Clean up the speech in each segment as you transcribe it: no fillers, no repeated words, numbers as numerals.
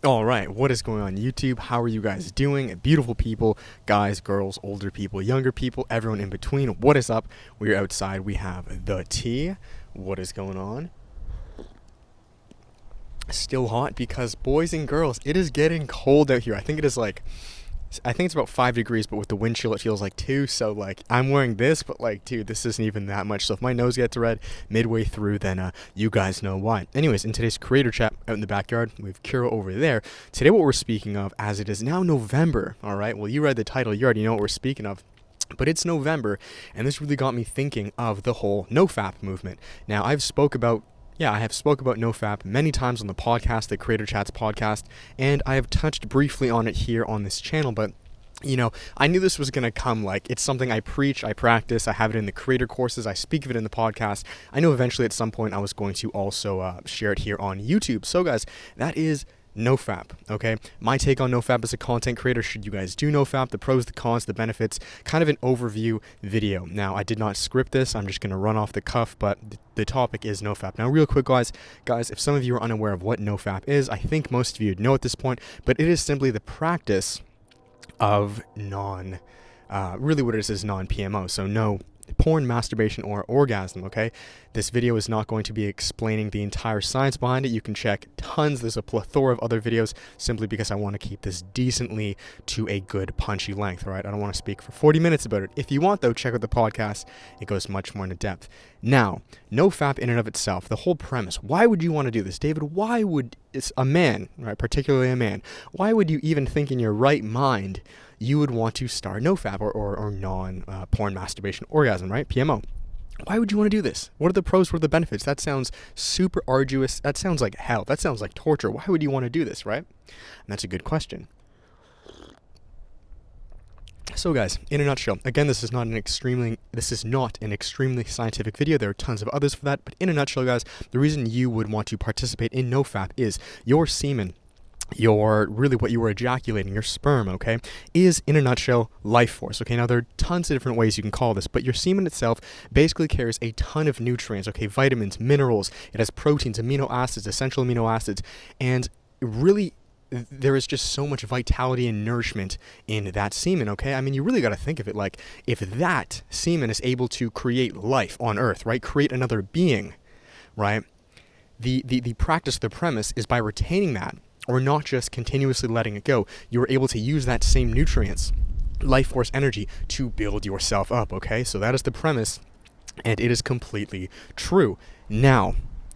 All right, what is going on YouTube? How are you guys doing? Beautiful people, guys, girls, older people, younger people, everyone in between. What is up? We're outside. We have the tea. What is going on? Still hot because boys and girls, it is getting cold out here. I think it's about 5 degrees, but with the wind chill, it feels like 2. So, I'm wearing this, but, dude, this isn't even that much. So if my nose gets red midway through, then you guys know why. Anyways, in today's creator chat out in the backyard, we have Kira over there. Today, what we're speaking of, as it is now November, all right? Well, you read the title. You already know what we're speaking of. But it's November, and this really got me thinking of the whole Nofap movement. Now, I have spoke about Nofap many times on the podcast, the Creator Chats podcast, and I have touched briefly on it here on this channel, but I knew this was going to come. It's something I preach, I practice, I have it in the creator courses, I speak of it in the podcast. I know eventually at some point I was going to also share it here on YouTube. So guys, that is Nofap, okay? My take on Nofap as a content creator, should you guys do Nofap, the pros, the cons, the benefits, kind of an overview video. Now, I did not script this, I'm just going to run off the cuff, but the topic is Nofap. Now, real quick, guys, if some of you are unaware of what Nofap is, I think most of you know at this point, but it is simply the practice of really what it is non-PMO, so no porn, masturbation, or orgasm, okay? This video is not going to be explaining the entire science behind it. You can check tons. There's a plethora of other videos simply because I want to keep this decently to a good punchy length, all right? I don't want to speak for 40 minutes about it. If you want, though, check out the podcast. It goes much more into depth. Now, Nofap in and of itself, the whole premise, why would you want to do this? David, why would a man, right, particularly a man, why would you even think in your right mind you would want to start Nofap or non-porn masturbation orgasm, right? PMO. Why would you want to do this? What are the pros? What are the benefits? That sounds super arduous. That sounds like hell. That sounds like torture. Why would you want to do this, right? And that's a good question. So guys, in a nutshell, again, this is not an extremely scientific video. There are tons of others for that. But in a nutshell, guys, the reason you would want to participate in Nofap is your semen, what you were ejaculating, your sperm, okay, is in a nutshell life force. Okay, now there are tons of different ways you can call this, but your semen itself basically carries a ton of nutrients, okay, vitamins, minerals, it has proteins, amino acids, essential amino acids, and really there is just so much vitality and nourishment in that semen, okay? I mean, you really got to think of it like if that semen is able to create life on Earth, right, create another being, right, the practice, the premise is by retaining that, or not just continuously letting it go, you're able to use that same nutrients, life force energy, to build yourself up, okay? So that is the premise, and it is completely true. Now,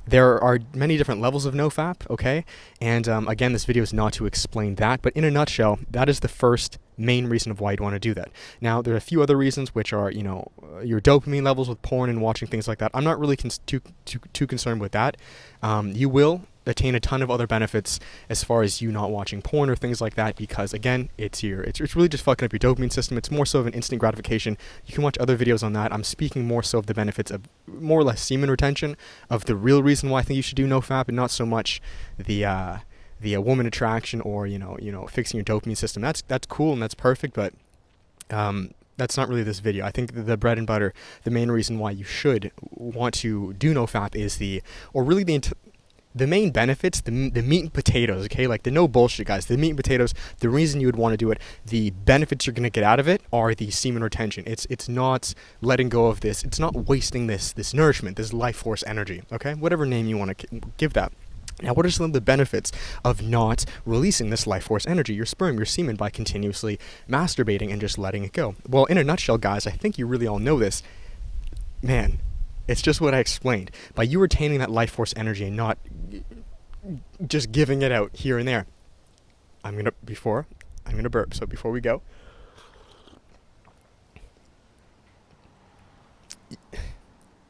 there are many different levels of Nofap, okay? And again, this video is not to explain that, but in a nutshell, that is the first main reason of why you'd want to do that. Now, there are a few other reasons, which are, your dopamine levels with porn and watching things like that. I'm not really too concerned with that. You will attain a ton of other benefits as far as you not watching porn or things like that, because again, it's really just fucking up your dopamine system. It's more so of an instant gratification. You can watch other videos on that. I'm speaking more so of the benefits of more or less semen retention, of the real reason why I think you should do Nofap, and not so much the woman attraction or fixing your dopamine system. That's cool and that's perfect, but that's not really this video. I think the bread and butter, the main reason why you should want to do Nofap is the main benefits, the meat and potatoes, okay? Like the no bullshit, guys. The meat and potatoes, the reason you would want to do it, the benefits you're going to get out of it are the semen retention. It's not letting go of this. It's not wasting this nourishment, this life force energy, okay? Whatever name you want to give that. Now, what are some of the benefits of not releasing this life force energy, your sperm, your semen, by continuously masturbating and just letting it go? Well, in a nutshell, guys, I think you really all know this. Man, it's just what I explained. By you retaining that life force energy and not just giving it out here and there. I'm gonna burp. So before we go,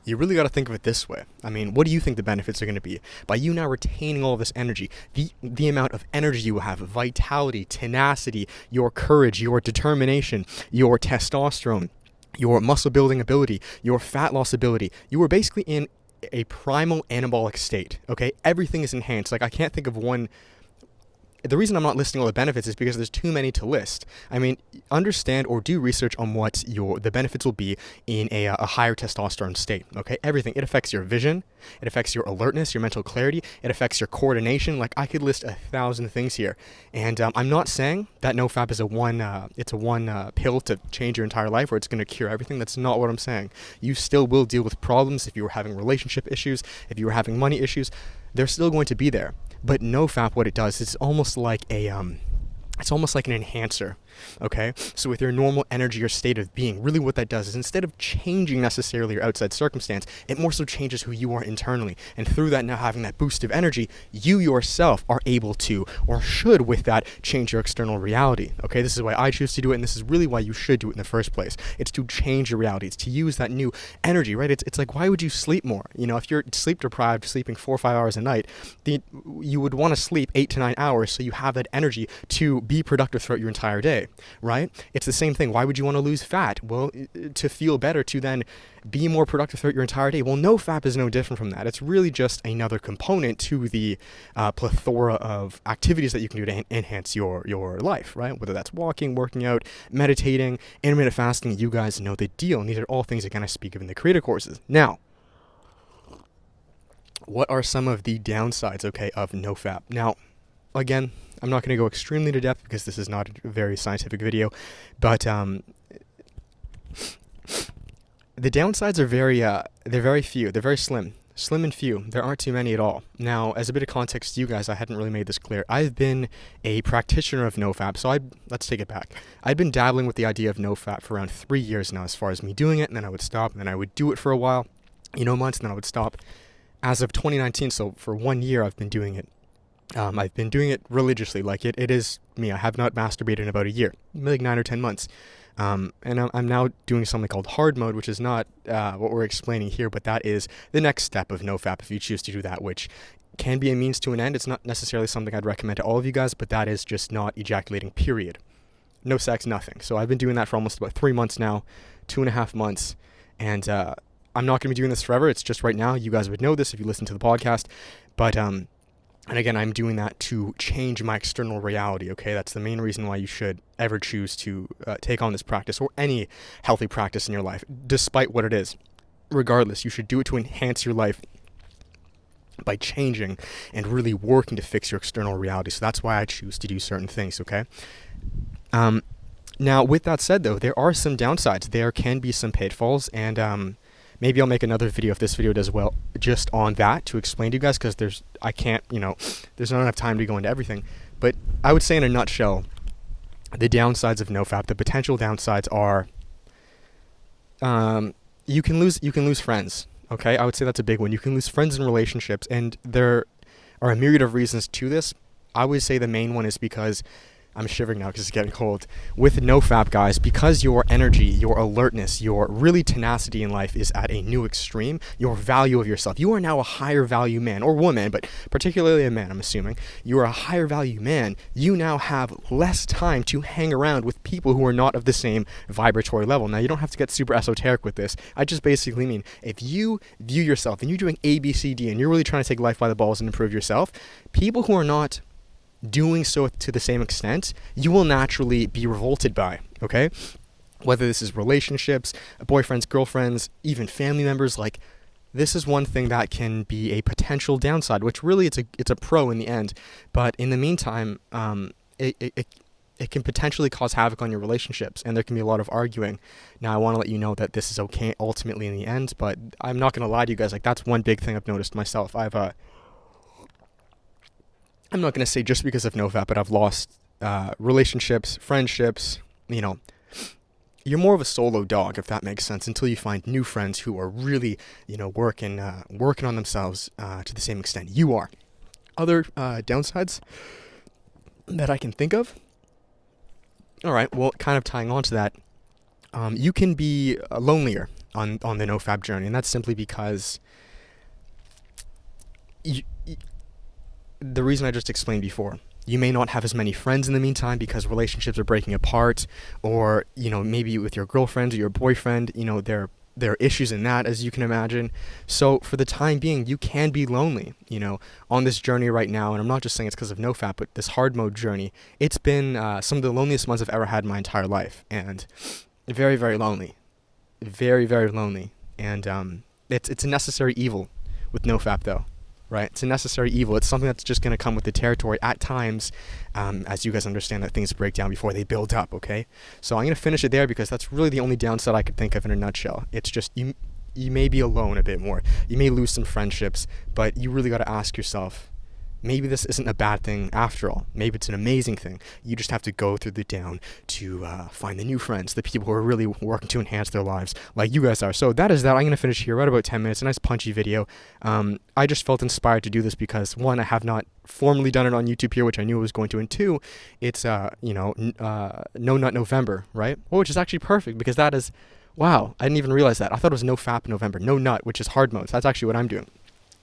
you really got to think of it this way. I mean, what do you think the benefits are going to be? By you now retaining all this energy, the amount of energy you have, vitality, tenacity, your courage, your determination, your testosterone, your muscle building ability, your fat loss ability, you are basically in a primal anabolic state, okay? Everything is enhanced. I can't think of one the reason I'm not listing all the benefits is because there's too many to list. I mean, understand or do research on what the benefits will be in a higher testosterone state, okay? Everything. It affects your vision. It affects your alertness, your mental clarity. It affects your coordination. Like, I could list 1,000 things here. And I'm not saying that Nofap is a one pill to change your entire life or it's going to cure everything. That's not what I'm saying. You still will deal with problems if you were having relationship issues, if you were having money issues. They're still going to be there. But Nofap, what it does, it's almost like an enhancer, okay? So with your normal energy or state of being, really what that does is instead of changing necessarily your outside circumstance, it more so changes who you are internally. And through that, now having that boost of energy, you yourself are able to, or should with that, change your external reality, okay? This is why I choose to do it, and this is really why you should do it in the first place. It's to change your reality. It's to use that new energy, right? It's like, why would you sleep more? You know, if you're sleep deprived, sleeping 4 or 5 hours a night, you would want to sleep 8 to 9 hours so you have that energy to be productive throughout your entire day, right? It's the same thing. Why would you want to lose fat? Well, to feel better, to then be more productive throughout your entire day. Well, Nofap is no different from that. It's really just another component to the plethora of activities that you can do to enhance your life, right? Whether that's walking, working out, meditating, intermittent fasting, you guys know the deal. And these are all things again I speak of in the creator courses. Now, what are some of the downsides, okay, of Nofap? Now, again, I'm not going to go extremely into depth because this is not a very scientific video, but the downsides are they're very few. They're very slim and few. There aren't too many at all. Now, as a bit of context to you guys, I hadn't really made this clear. I've been a practitioner of Nofap, so let's take it back. I'd been dabbling with the idea of Nofap for around 3 years now, as far as me doing it, and then I would stop, and then I would do it for a while, months, and then I would stop. As of 2019, so for 1 year, I've been doing it. I've been doing it religiously, like it is me. I have not masturbated in about a year, like 9 or 10 months. And I'm now doing something called hard mode, which is not what we're explaining here, but that is the next step of Nofap if you choose to do that, which can be a means to an end. It's not necessarily something I'd recommend to all of you guys, but that is just not ejaculating, period. No sex, nothing. So I've been doing that for almost about 3 months now, 2.5 months, and I'm not going to be doing this forever. It's just right now. You guys would know this if you listen to the podcast, but and again, I'm doing that to change my external reality, okay? That's the main reason why you should ever choose to take on this practice or any healthy practice in your life, despite what it is. Regardless, you should do it to enhance your life by changing and really working to fix your external reality. So that's why I choose to do certain things, okay? Now, with that said, though, there are some downsides. There can be some pitfalls, and maybe I'll make another video if this video does well just on that to explain to you guys, because there's not enough time to go into everything. But I would say in a nutshell, the downsides of Nofap, the potential downsides are you can lose friends. Okay, I would say that's a big one. You can lose friends and relationships, and there are a myriad of reasons to this. I would say the main one is because I'm shivering now because it's getting cold. With Nofap, guys, because your energy, your alertness, your really tenacity in life is at a new extreme, your value of yourself, you are now a higher value man or woman, but particularly a man, I'm assuming. You are a higher value man. You now have less time to hang around with people who are not of the same vibratory level. Now, you don't have to get super esoteric with this. I just basically mean if you view yourself and you're doing A, B, C, D, and you're really trying to take life by the balls and improve yourself, people who are not doing so to the same extent, you will naturally be revolted by, okay? Whether this is relationships, boyfriends, girlfriends, even family members, like, this is one thing that can be a potential downside, which really it's a pro in the end. But in the meantime, it can potentially cause havoc on your relationships, and there can be a lot of arguing. Now, I want to let you know that this is okay ultimately in the end, but I'm not going to lie to you guys. Like, that's one big thing I've noticed myself. I'm not going to say just because of Nofap, but I've lost relationships, friendships. You're more of a solo dog, if that makes sense, until you find new friends who are really, working on themselves to the same extent you are. Other downsides that I can think of. All right, well, kind of tying on to that, you can be lonelier on the Nofap journey, and that's simply because the reason I just explained before. You may not have as many friends in the meantime because relationships are breaking apart, or maybe with your girlfriend or your boyfriend, they're there are issues in that, as you can imagine. So for the time being, you can be lonely, on this journey right now. And I'm not just saying it's because of Nofap, but this hard mode journey. It's been some of the loneliest months I've ever had in my entire life, and very, very lonely, very, very lonely. And it's a necessary evil with Nofap, though. Right? It's a necessary evil. It's something that's just going to come with the territory at times, as you guys understand that things break down before they build up, okay? So I'm going to finish it there because that's really the only downside I could think of in a nutshell. It's just you may be alone a bit more. You may lose some friendships, but you really got to ask yourself, maybe this isn't a bad thing after all. Maybe it's an amazing thing. You just have to go through the down to find the new friends, the people who are really working to enhance their lives like you guys are. So that is that. I'm going to finish here right about 10 minutes. A nice punchy video. I just felt inspired to do this because, one, I have not formally done it on YouTube here, which I knew I was going to, and two, it's, No Nut November, right? Well, which is actually perfect because that is, wow, I didn't even realize that. I thought it was No Fap November. No Nut, which is hard mode. So that's actually what I'm doing.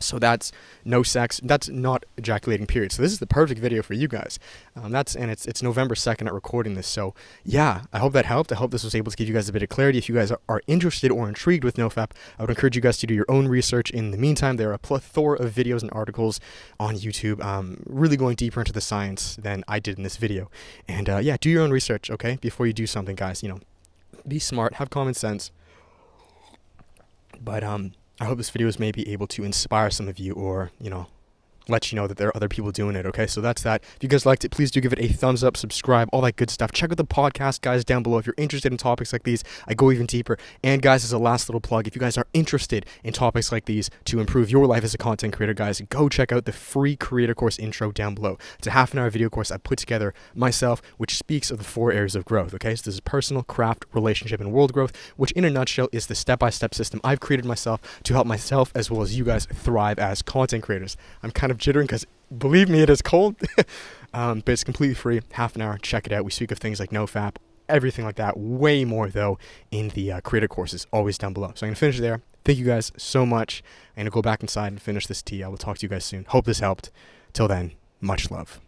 So that's no sex. That's not ejaculating, period. So this is the perfect video for you guys. It's November 2nd at recording this. So yeah, I hope that helped. I hope this was able to give you guys a bit of clarity. If you guys are interested or intrigued with Nofap, I would encourage you guys to do your own research. In the meantime, there are a plethora of videos and articles on YouTube, really going deeper into the science than I did in this video. And yeah, do your own research, okay? Before you do something, guys, be smart, have common sense. But I hope this video is maybe able to inspire some of you, or, let you know that there are other people doing it, okay? So that's that. If you guys liked it, please do give it a thumbs up, subscribe, all that good stuff. Check out the podcast, guys, down below if you're interested in topics like these. I go even deeper. And, guys, as a last little plug, if you guys are interested in topics like these to improve your life as a content creator, guys, go check out the free creator course intro down below. It's a half-an-hour video course I put together myself, which speaks of the 4 areas of growth, okay? So this is personal, craft, relationship, and world growth, which in a nutshell is the step-by-step system I've created myself to help myself as well as you guys thrive as content creators. I'm kind of jittering because, believe me, it is cold. But it's completely free, half an hour. Check it out. We speak of things like Nofap, everything like that. Way more, though, in the creator courses, always down below. So I'm going to finish there. Thank you guys so much. I'm going to go back inside and finish this tea. I will talk to you guys soon. Hope this helped. Till then, much love.